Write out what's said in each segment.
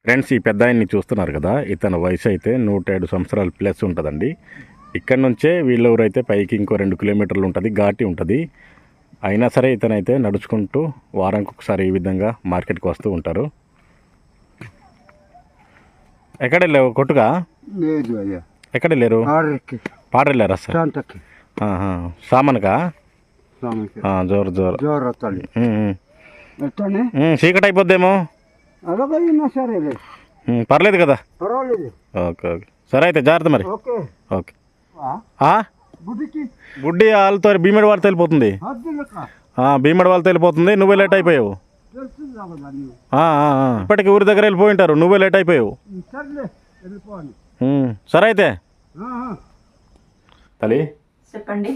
Friends, ఈ పెద్ద ఆయన్ని చూస్తున్నారు కదా, ఇతని వయసు అయితే 107 సంవత్సరాలు ప్లస్ ఉంటుందండి. ఇక్కడ నుంచే వీళ్ళూరైతే పైకి ఇంకో 2 కిలోమీటర్లు ఉంటుంది, ఘాటి ఉంటుంది. అయినా సరే ఇతనైతే నడుచుకుంటూ వారానికి ఒకసారి ఈ విధంగా మార్కెట్కి వస్తూ ఉంటారు. ఎక్కడ వెళ్ళావు కొట్టుగా? ఎక్కడ వెళ్ళారు? పాడ వెళ్ళారా సార్? సామాన్కా? జోరు జోరు చీకటి అయిపోద్దేమో. పర్లేదు కదా? ఓకే ఓకే, సరే అయితే జాగ్రత్త మరి. ఓకే. బుడ్డి వాళ్ళతో భీమడి వాళ్ళతో వెళ్ళిపోతుంది. భీమడి వాళ్ళతో వెళ్ళిపోతుంది, నువ్వే లేట్ అయిపోయావు. ఇప్పటికి ఊరి దగ్గర వెళ్ళిపోయి ఉంటారు, నువ్వే లేట్ అయిపోయావు. సరే అయితే తల్లి చెప్పండి.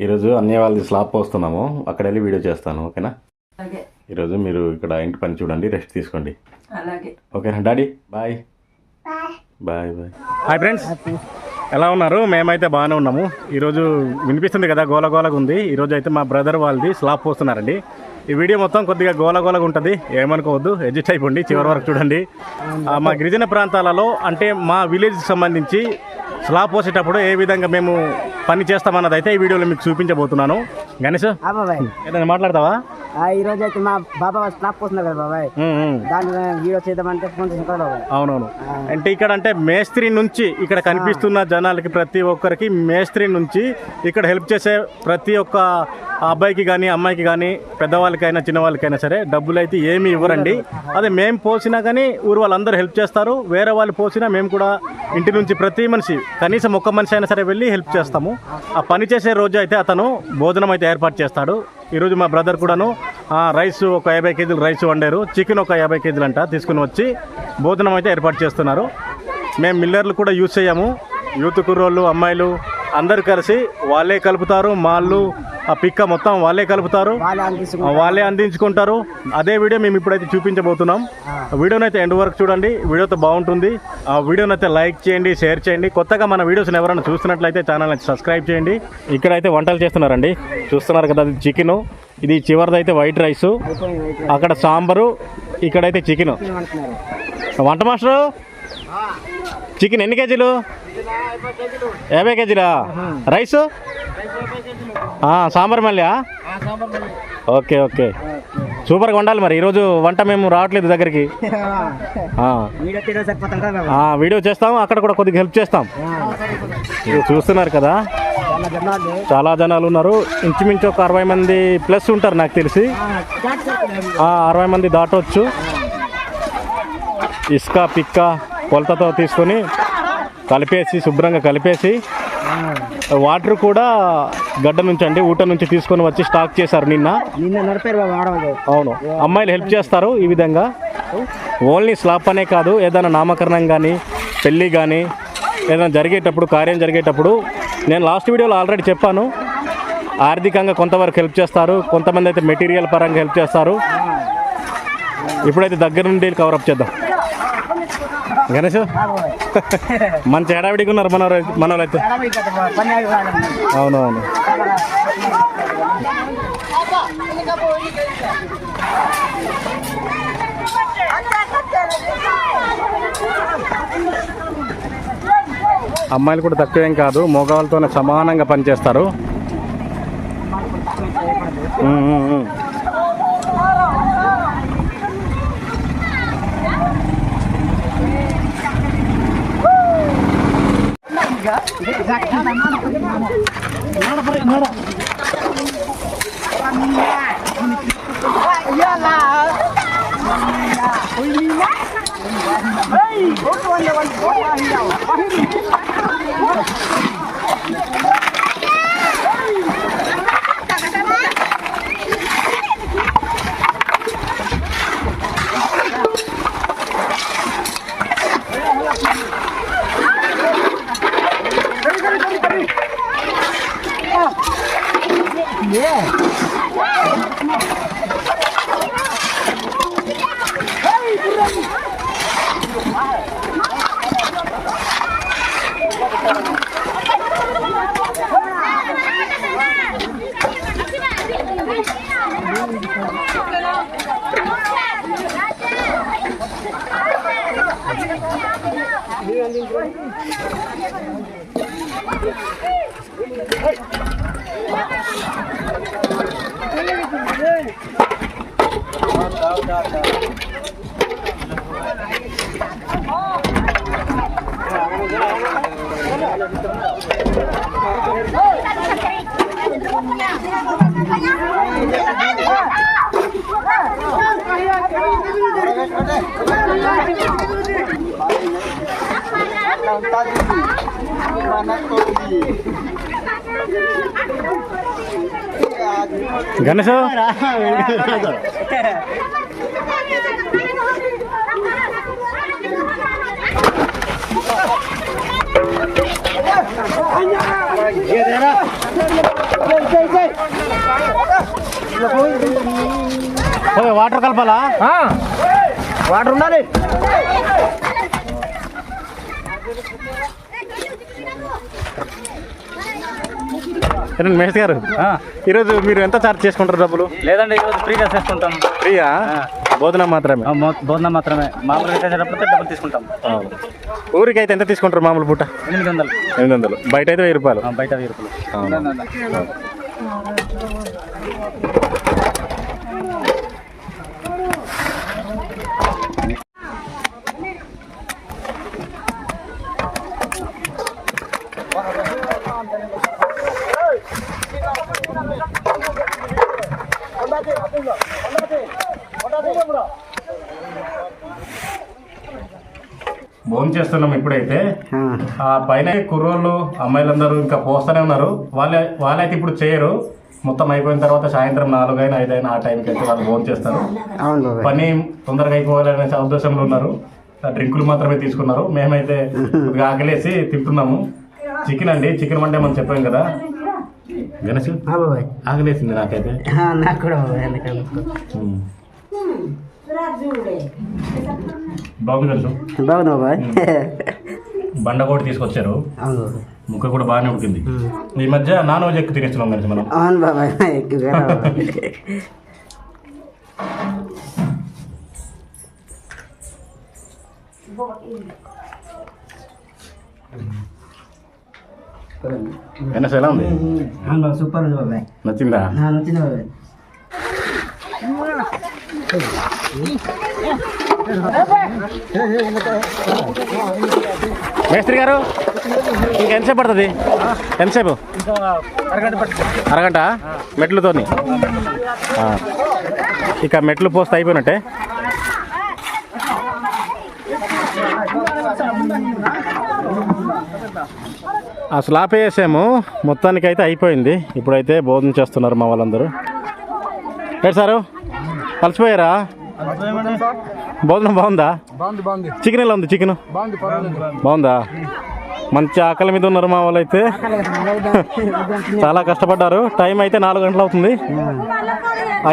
ఈరోజు అన్నయ్య వాళ్ళది స్లాబ్ పోస్తున్నాము, అక్కడ వెళ్ళి వీడియో చేస్తాను. ఓకేనా? ఈరోజు మీరు ఇక్కడ ఇంటి పని చూడండి, రెస్ట్ తీసుకోండి. ఓకేనా daddy? Bye bye bye. Hi friends, ఎలా ఉన్నారు? మేమైతే బాగానే ఉన్నాము. ఈరోజు వినిపిస్తుంది కదా, గోలగోలగా ఉంది. ఈరోజు అయితే మా బ్రదర్ వాళ్ళది స్లాబ్ పోస్తున్నారండి. ఈ వీడియో మొత్తం కొద్దిగా గోలగోలగా ఉంటుంది, ఏమనుకోవద్దు, అడ్జస్ట్ అయిపోండి, చివరి వరకు చూడండి. మా గిరిజన ప్రాంతాలలో అంటే మా విలేజ్కి సంబంధించి స్లాబ్ పోసేటప్పుడు ఏ విధంగా మేము పని చేస్తామన్నది అయితే ఈ వీడియోలో మీకు చూపించబోతున్నాను. గణేష్ ఏదైనా మాట్లాడతావా? ఈ రోజు అయితే మా బాబా స్లాబ్ పోస్తున్నారు కదా బాబాయ్, దాన్ని వీడియో చేద్దామంటే ఫోన్ చేసిన కదా. అవునవును, అంటే ఇక్కడ అంటే మేస్త్రి నుంచి ఇక్కడ కనిపిస్తున్న జనాలకి ప్రతి ఒక్కరికి మేస్త్రి నుంచి ఇక్కడ హెల్ప్ చేసే ప్రతి ఒక్క అబ్బాయికి కానీ అమ్మాయికి కానీ పెద్దవాళ్ళకైనా చిన్నవాళ్ళకైనా సరే డబ్బులు అయితే ఏమీ ఇవ్వరండి. అదే మేము పోసినా కానీ ఊరు వాళ్ళందరూ హెల్ప్ చేస్తారు. వేరే వాళ్ళు పోసినా మేము కూడా ఇంటి నుంచి ప్రతి మనిషి కనీసం ఒక్క మనిషి అయినా సరే వెళ్ళి హెల్ప్ చేస్తాము. ఆ పని చేసే రోజు అయితే అతను భోజనం అయితే ఏర్పాటు చేస్తాడు. ఈరోజు మా బ్రదర్ కూడాను రైస్ ఒక 50 కేజీలు రైస్ వండారు, చికెన్ ఒక 50 కేజీలు అంట తీసుకుని వచ్చి భోజనం అయితే ఏర్పాటు చేస్తున్నారు. మేము మిల్లర్లు కూడా యూజ్ చేయము, యూత్ కుర్రోళ్ళు అమ్మాయిలు అందరూ కలిసి వాళ్ళే కలుపుతారు. మాళ్ళు ఆ పిక్క మొత్తం వాళ్ళే కలుపుతారు, వాళ్ళే అందించుకుంటారు. అదే వీడియో మేము ఇప్పుడైతే చూపించబోతున్నాం. వీడియోని అయితే ఎండ్ వరకు చూడండి, వీడియోతో బాగుంటుంది. ఆ వీడియోని అయితే లైక్ చేయండి, షేర్ చేయండి. కొత్తగా మన వీడియోస్ని ఎవరైనా చూస్తున్నట్లయితే ఛానల్ని సబ్స్క్రైబ్ చేయండి. ఇక్కడైతే వంటలు చేస్తున్నారండి, చూస్తున్నారు కదా, అది చికెను, ఇది చివరిదైతే వైట్ రైసు, అక్కడ సాంబారు, ఇక్కడైతే చికెను. వంట మాస్టరు, చికెన్ ఎన్ని కేజీలు? 50 కేజీలా? రైసు సాంబార్ మళ్ళీ? ఓకే ఓకే, సూపర్గా వండాలి. మరి ఈరోజు వంట మేము రావట్లేదు దగ్గరికి, వీడియో చేస్తాము, అక్కడ కూడా కొద్దిగా హెల్ప్ చేస్తాం. చూస్తున్నారు కదా, చాలా జనాలు ఉన్నారు. ఇంచుమించు ఒక 60 మంది ప్లస్ ఉంటారు నాకు తెలిసి, 60 మంది దాటవచ్చు. ఇసుక పిక్క కొలతతో తీసుకొని కలిపేసి శుభ్రంగా కలిపేసి వాటర్ కూడా గడ్డ నుంచి అండి ఊట నుంచి తీసుకొని వచ్చి స్టాక్ చేశారు నిన్న. అవును, అమ్మాయిలు హెల్ప్ చేస్తారు ఈ విధంగా. ఓన్లీ స్లాబ్ అనే కాదు, ఏదైనా నామకరణం కానీ పెళ్ళి కానీ ఏదైనా జరిగేటప్పుడు, కార్యం జరిగేటప్పుడు, నేను లాస్ట్ వీడియోలో ఆల్రెడీ చెప్పాను, ఆర్థికంగా కొంతవరకు హెల్ప్ చేస్తారు, కొంతమంది అయితే మెటీరియల్ పరంగా హెల్ప్ చేస్తారు. ఇప్పుడైతే దగ్గర నుండి కవరప్ చేద్దాం. గణేష్ మంచి హడావిడిగా ఉన్నారు మనోళ్ళైతే. అవునవును, అమ్మాయిలు కూడా తక్కువేం కాదు, మగవాళ్ళతోనే సమానంగా పనిచేస్తారు. గణేష్ వాటర్ కలపాలా? వాటర్ ఉండాలి. మేస్త్రి గారు, ఈరోజు మీరు ఎంత ఛార్జ్ చేసుకుంటారు డబ్బులు? లేదండి, ఈరోజు ఫ్రీగా చేసుకుంటాం. ఫ్రీయా? భోజనం మాత్రమే? భోజనం మాత్రమే. మామూలుగా చేసేటప్పుడు డబ్బులు తీసుకుంటాం. ఊరికి అయితే ఎంత తీసుకుంటారు మామూలు పూట? 800. 800. బయట అయితే 1000 రూపాయలు. బయట 1000 రూపాయలు. భోజనం చేస్తున్నాం ఇప్పుడైతే. ఆ పైన కుర్రోళ్ళు అమ్మాయిలందరూ ఇంకా పోస్తూనే ఉన్నారు. వాళ్ళైతే ఇప్పుడు చేయరు. మొత్తం అయిపోయిన తర్వాత సాయంత్రం 4 అయినా 5 అయినా ఆ టైంకి అయితే వాళ్ళు భోజనం చేస్తారు. పని తొందరగా అయిపోవాలనే ఉద్దేశంలో ఉన్నారు. డ్రింకులు మాత్రమే తీసుకున్నారు. మేమైతే ఆకలేసి తింటున్నాము. చికెన్ అండి, చికెన్ అంటే మనం చెప్పాం కదా. గణేష్ ఆకలేసింది నాకైతే. నాకు కూడా బాగుంది గణేష్. బాగుంది బాబాయ్. బండ కూడా తీసుకొచ్చారు. ముక్క కూడా బాగానే ఉడికింది. ఈ మధ్య నాన్ వెజ్ ఎక్కువ తినేస్తున్నాం గణేష్ మనం. అవును బాబాయ్, ఎక్కువగా. గణేష్ ఎలా ఉంది? సూపర్ ఉంది బాబాయ్. నచ్చిందా? నచ్చింది బాబాయ్. మేస్త్రి గారు, ఇంకా ఎంతసేపు పడుతుంది? ఎంతసేపు? అరగంట మెట్లతోని. ఇక మెట్లు పోస్తే అయిపోయినట్టే. ఆ స్లాబ్ వేసాము, మొత్తానికి అయితే అయిపోయింది. ఇప్పుడైతే భోజనం చేస్తున్నారు మా వాళ్ళందరూ. ఏంటి సారు, కలిసిపోయారా? భోజనం బాగుందా? చికెన్ ఎలా ఉంది? చికెన్ బాగుందా? మంచి ఆకలి మీద ఉన్నారు మా వాళ్ళు అయితే. చాలా కష్టపడ్డారు. టైం అయితే 4 గంటలు అవుతుంది.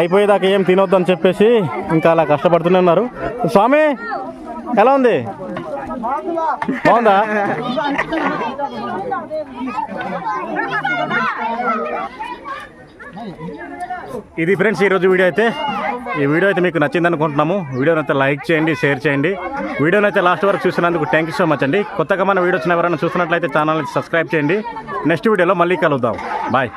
అయిపోయేదాకా ఏం తినొద్దు అని చెప్పేసి ఇంకా అలా కష్టపడుతూనే ఉన్నారు. స్వామి ఎలా ఉంది? బాగుందా? ఇది ఫ్రెండ్స్ ఈరోజు వీడియో అయితే. ఈ వీడియో అయితే మీకు నచ్చింది అనుకుంటున్నాము. వీడియోని అయితే లైక్ చేయండి, షేర్ చేయండి. వీడియోని అయితే లాస్ట్ వరకు చూసినందుకు థ్యాంక్ యూ సో మచ్ అండి. కొత్తగా మన వీడియోస్ ఎవరైనా చూస్తున్నట్లయితే ఛానల్ని సబ్స్క్రైబ్ చేయండి. నెక్స్ట్ వీడియోలో మళ్ళీ కలుద్దాం. బాయ్.